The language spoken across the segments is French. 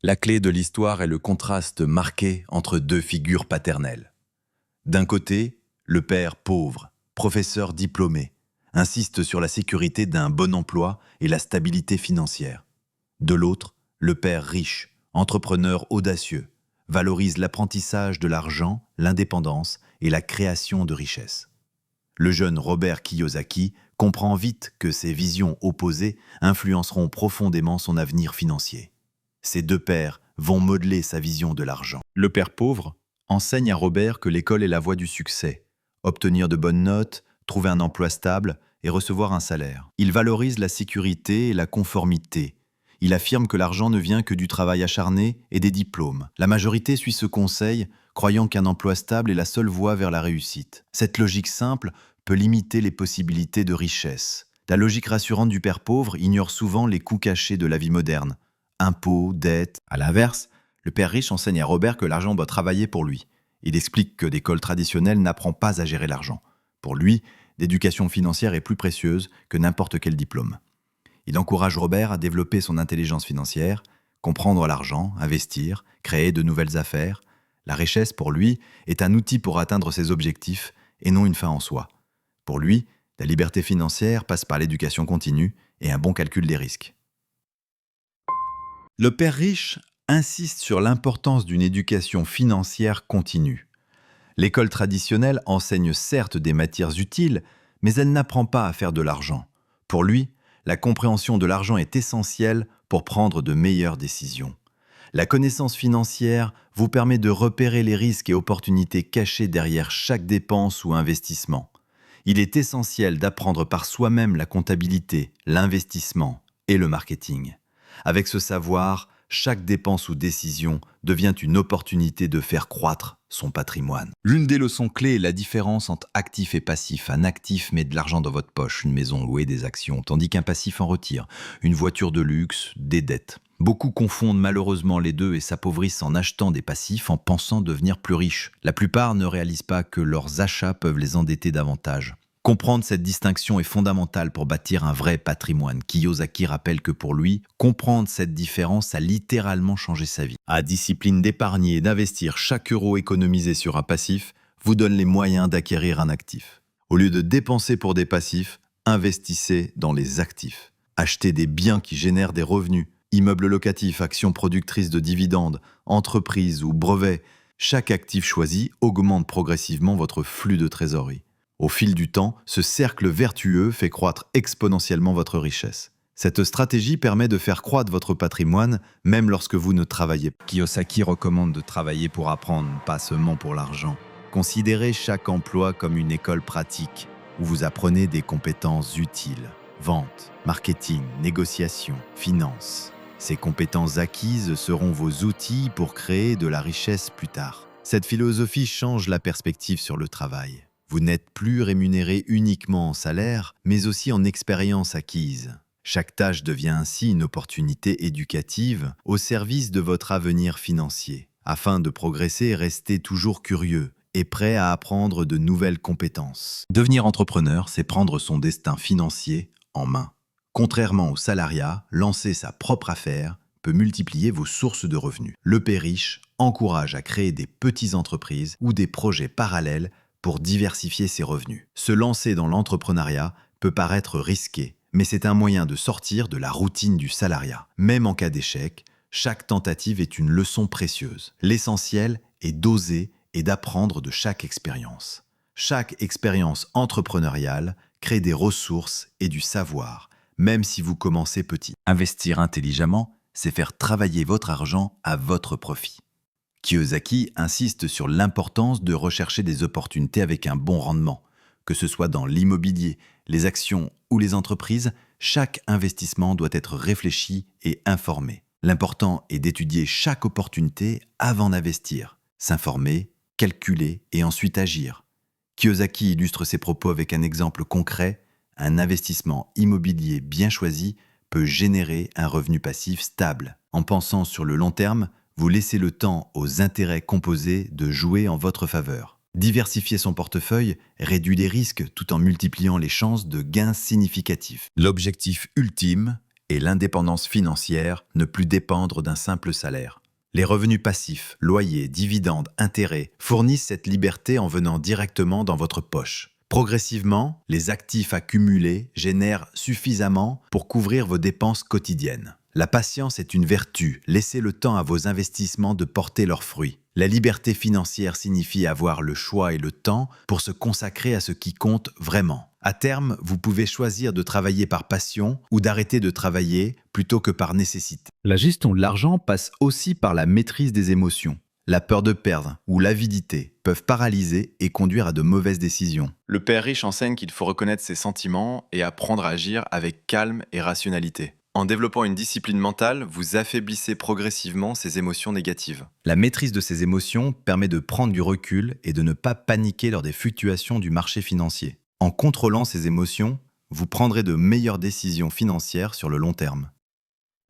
La clé de l'histoire est le contraste marqué entre deux figures paternelles. D'un côté, le père pauvre, professeur diplômé, insiste sur la sécurité d'un bon emploi et la stabilité financière. De l'autre, le père riche, entrepreneur audacieux, valorise l'apprentissage de l'argent, l'indépendance et la création de richesses. Le jeune Robert Kiyosaki comprend vite que ces visions opposées influenceront profondément son avenir financier. Ces deux pères vont modeler sa vision de l'argent. Le père pauvre enseigne à Robert que l'école est la voie du succès. Obtenir de bonnes notes, trouver un emploi stable et recevoir un salaire. Il valorise la sécurité et la conformité. Il affirme que l'argent ne vient que du travail acharné et des diplômes. La majorité suit ce conseil, croyant qu'un emploi stable est la seule voie vers la réussite. Cette logique simple peut limiter les possibilités de richesse. La logique rassurante du père pauvre ignore souvent les coûts cachés de la vie moderne. Impôts, dettes. À l'inverse, le père riche enseigne à Robert que l'argent doit travailler pour lui. Il explique que l'école traditionnelle n'apprend pas à gérer l'argent. Pour lui, l'éducation financière est plus précieuse que n'importe quel diplôme. Il encourage Robert à développer son intelligence financière, comprendre l'argent, investir, créer de nouvelles affaires. La richesse, pour lui, est un outil pour atteindre ses objectifs et non une fin en soi. Pour lui, la liberté financière passe par l'éducation continue et un bon calcul des risques. Le père riche insiste sur l'importance d'une éducation financière continue. L'école traditionnelle enseigne certes des matières utiles, mais elle n'apprend pas à faire de l'argent. Pour lui, la compréhension de l'argent est essentielle pour prendre de meilleures décisions. La connaissance financière vous permet de repérer les risques et opportunités cachés derrière chaque dépense ou investissement. Il est essentiel d'apprendre par soi-même la comptabilité, l'investissement et le marketing. Avec ce savoir, chaque dépense ou décision devient une opportunité de faire croître son patrimoine. L'une des leçons clés est la différence entre actif et passif. Un actif met de l'argent dans votre poche, une maison louée, des actions, tandis qu'un passif en retire, une voiture de luxe, des dettes. Beaucoup confondent malheureusement les deux et s'appauvrissent en achetant des passifs en pensant devenir plus riches. La plupart ne réalisent pas que leurs achats peuvent les endetter davantage. Comprendre cette distinction est fondamental pour bâtir un vrai patrimoine. Kiyosaki rappelle que pour lui, comprendre cette différence a littéralement changé sa vie. La discipline d'épargner et d'investir chaque euro économisé sur un passif vous donne les moyens d'acquérir un actif. Au lieu de dépenser pour des passifs, investissez dans les actifs. Achetez des biens qui génèrent des revenus, immeubles locatifs, actions productrices de dividendes, entreprises ou brevets. Chaque actif choisi augmente progressivement votre flux de trésorerie. Au fil du temps, ce cercle vertueux fait croître exponentiellement votre richesse. Cette stratégie permet de faire croître votre patrimoine même lorsque vous ne travaillez pas. Kiyosaki recommande de travailler pour apprendre, pas seulement pour l'argent. Considérez chaque emploi comme une école pratique où vous apprenez des compétences utiles. Vente, marketing, négociation, finance. Ces compétences acquises seront vos outils pour créer de la richesse plus tard. Cette philosophie change la perspective sur le travail. Vous n'êtes plus rémunéré uniquement en salaire, mais aussi en expérience acquise. Chaque tâche devient ainsi une opportunité éducative au service de votre avenir financier. Afin de progresser, restez toujours curieux et prêt à apprendre de nouvelles compétences. Devenir entrepreneur, c'est prendre son destin financier en main. Contrairement au salariat, lancer sa propre affaire peut multiplier vos sources de revenus. Le père riche encourage à créer des petites entreprises ou des projets parallèles pour diversifier ses revenus. Se lancer dans l'entrepreneuriat peut paraître risqué, mais c'est un moyen de sortir de la routine du salariat. Même en cas d'échec, chaque tentative est une leçon précieuse. L'essentiel est d'oser et d'apprendre de chaque expérience. Chaque expérience entrepreneuriale crée des ressources et du savoir, même si vous commencez petit. Investir intelligemment, c'est faire travailler votre argent à votre profit. Kiyosaki insiste sur l'importance de rechercher des opportunités avec un bon rendement. Que ce soit dans l'immobilier, les actions ou les entreprises, chaque investissement doit être réfléchi et informé. L'important est d'étudier chaque opportunité avant d'investir, s'informer, calculer et ensuite agir. Kiyosaki illustre ses propos avec un exemple concret. Un investissement immobilier bien choisi peut générer un revenu passif stable. En pensant sur le long terme, vous laissez le temps aux intérêts composés de jouer en votre faveur. Diversifier son portefeuille réduit les risques tout en multipliant les chances de gains significatifs. L'objectif ultime et l'indépendance financière, ne plus dépendre d'un simple salaire. Les revenus passifs, loyers, dividendes, intérêts fournissent cette liberté en venant directement dans votre poche. Progressivement, les actifs accumulés génèrent suffisamment pour couvrir vos dépenses quotidiennes. La patience est une vertu, laissez le temps à vos investissements de porter leurs fruits. La liberté financière signifie avoir le choix et le temps pour se consacrer à ce qui compte vraiment. À terme, vous pouvez choisir de travailler par passion ou d'arrêter de travailler plutôt que par nécessité. La gestion de l'argent passe aussi par la maîtrise des émotions. La peur de perdre ou l'avidité peuvent paralyser et conduire à de mauvaises décisions. Le père riche enseigne qu'il faut reconnaître ses sentiments et apprendre à agir avec calme et rationalité. En développant une discipline mentale, vous affaiblissez progressivement ces émotions négatives. La maîtrise de ces émotions permet de prendre du recul et de ne pas paniquer lors des fluctuations du marché financier. En contrôlant ces émotions, vous prendrez de meilleures décisions financières sur le long terme.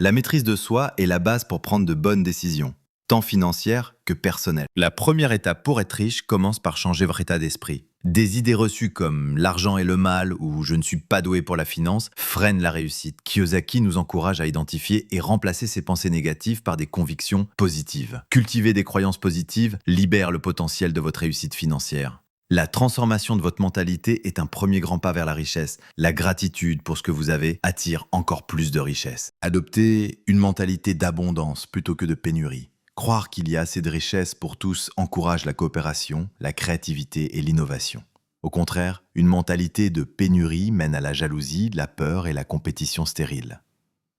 La maîtrise de soi est la base pour prendre de bonnes décisions, tant financières que personnelles. La première étape pour être riche commence par changer votre état d'esprit. Des idées reçues comme l'argent est le mal ou je ne suis pas doué pour la finance freinent la réussite. Kiyosaki nous encourage à identifier et remplacer ces pensées négatives par des convictions positives. Cultiver des croyances positives libère le potentiel de votre réussite financière. La transformation de votre mentalité est un premier grand pas vers la richesse. La gratitude pour ce que vous avez attire encore plus de richesse. Adoptez une mentalité d'abondance plutôt que de pénurie. Croire qu'il y a assez de richesse pour tous encourage la coopération, la créativité et l'innovation. Au contraire, une mentalité de pénurie mène à la jalousie, la peur et la compétition stérile.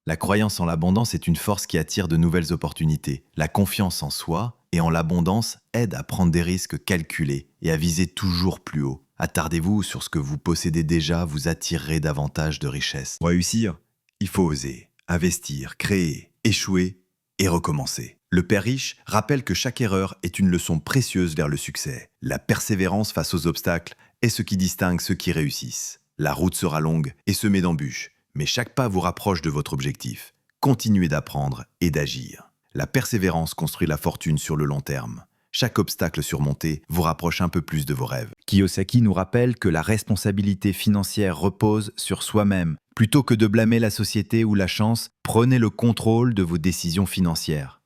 La croyance en l'abondance est une force qui attire de nouvelles opportunités. La confiance en soi et en l'abondance aide à prendre des risques calculés et à viser toujours plus haut. Attardez-vous sur ce que vous possédez déjà, vous attirerez davantage de richesses. Pour réussir, il faut oser, investir, créer, échouer et recommencer. Le père riche rappelle que chaque erreur est une leçon précieuse vers le succès. La persévérance face aux obstacles est ce qui distingue ceux qui réussissent. La route sera longue et semée d'embûches, mais chaque pas vous rapproche de votre objectif. Continuez d'apprendre et d'agir. La persévérance construit la fortune sur le long terme. Chaque obstacle surmonté vous rapproche un peu plus de vos rêves. Kiyosaki nous rappelle que la responsabilité financière repose sur soi-même. Plutôt que de blâmer la société ou la chance, prenez le contrôle de vos décisions financières.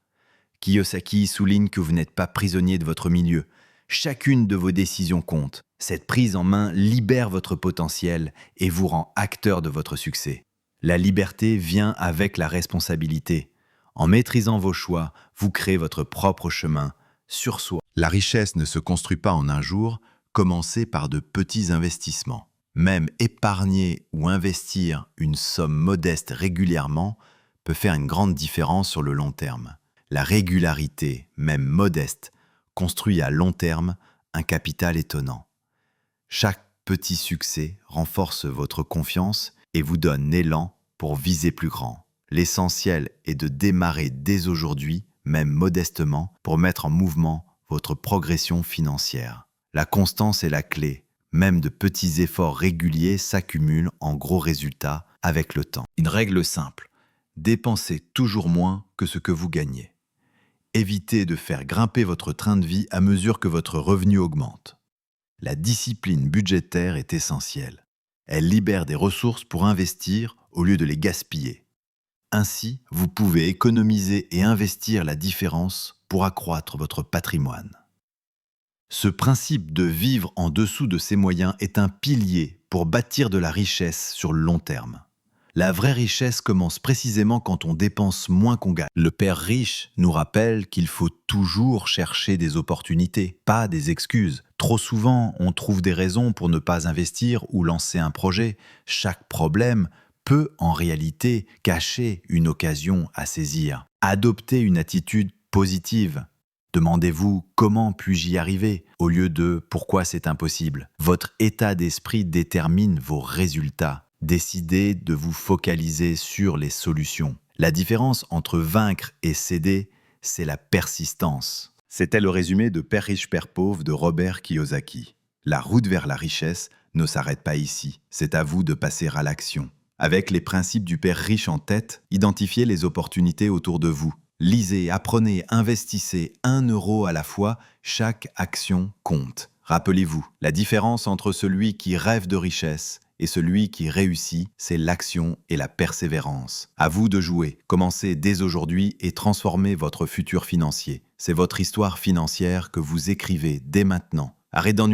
Kiyosaki souligne que vous n'êtes pas prisonnier de votre milieu. Chacune de vos décisions compte. Cette prise en main libère votre potentiel et vous rend acteur de votre succès. La liberté vient avec la responsabilité. En maîtrisant vos choix, vous créez votre propre chemin sur soi. La richesse ne se construit pas en un jour, commencez par de petits investissements. Même épargner ou investir une somme modeste régulièrement peut faire une grande différence sur le long terme. La régularité, même modeste, construit à long terme un capital étonnant. Chaque petit succès renforce votre confiance et vous donne l'élan pour viser plus grand. L'essentiel est de démarrer dès aujourd'hui, même modestement, pour mettre en mouvement votre progression financière. La constance est la clé. Même de petits efforts réguliers s'accumulent en gros résultats avec le temps. Une règle simple. Dépensez toujours moins que ce que vous gagnez. Évitez de faire grimper votre train de vie à mesure que votre revenu augmente. La discipline budgétaire est essentielle. Elle libère des ressources pour investir au lieu de les gaspiller. Ainsi, vous pouvez économiser et investir la différence pour accroître votre patrimoine. Ce principe de vivre en dessous de ses moyens est un pilier pour bâtir de la richesse sur le long terme. La vraie richesse commence précisément quand on dépense moins qu'on gagne. Le père riche nous rappelle qu'il faut toujours chercher des opportunités, pas des excuses. Trop souvent, on trouve des raisons pour ne pas investir ou lancer un projet. Chaque problème peut en réalité cacher une occasion à saisir. Adoptez une attitude positive. Demandez-vous comment puis-je y arriver au lieu de pourquoi c'est impossible. Votre état d'esprit détermine vos résultats. Décidez de vous focaliser sur les solutions. La différence entre vaincre et céder, c'est la persistance. C'était le résumé de Père riche, Père pauvre de Robert Kiyosaki. La route vers la richesse ne s'arrête pas ici. C'est à vous de passer à l'action. Avec les principes du Père riche en tête, identifiez les opportunités autour de vous. Lisez, apprenez, investissez 1 euro à la fois, chaque action compte. Rappelez-vous, la différence entre celui qui rêve de richesse Et celui qui réussit, c'est l'action et la persévérance. À vous de jouer. Commencez dès aujourd'hui et transformez votre futur financier. C'est votre histoire financière que vous écrivez dès maintenant. Arrête d'en